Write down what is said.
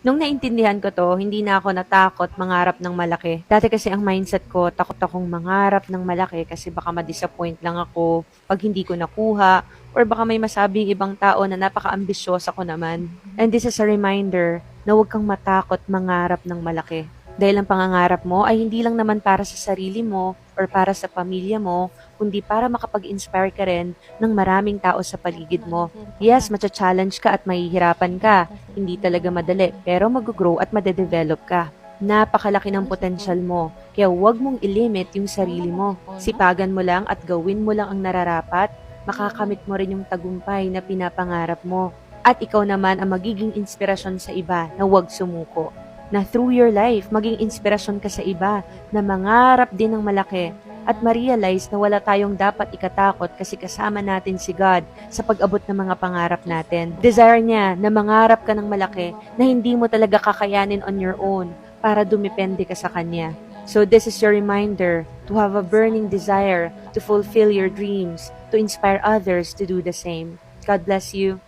Nung naintindihan ko 'to, hindi na ako natakot mangarap ng malaki. Dati kasi ang mindset ko, takot akong mangarap ng malaki kasi baka ma-disappoint lang ako 'pag hindi ko nakuha or baka may masabing ibang tao na napaka-ambisyosa ko naman. And this is a reminder na huwag kang matakot mangarap ng malaki. Dahil ang pangangarap mo ay hindi lang naman para sa sarili mo or para sa pamilya mo, kundi para makapag-inspire ka rin ng maraming tao sa paligid mo. Yes, matcha-challenge ka at mahihirapan ka. Hindi talaga madali, pero mag-grow at madedevelop ka. Napakalaki ng potensyal mo, kaya huwag mong ilimit yung sarili mo. Sipagan mo lang at gawin mo lang ang nararapat, makakamit mo rin yung tagumpay na pinapangarap mo. At ikaw naman ang magiging inspirasyon sa iba na huwag sumuko. Na through your life, maging inspirasyon ka sa iba na mangarap din ng malaki at ma-realize na wala tayong dapat ikatakot kasi kasama natin si God sa pag-abot ng mga pangarap natin. Desire niya na mangarap ka ng malaki na hindi mo talaga kakayanin on your own para dumepende ka sa Kanya. So this is your reminder to have a burning desire to fulfill your dreams, to inspire others to do the same. God bless you.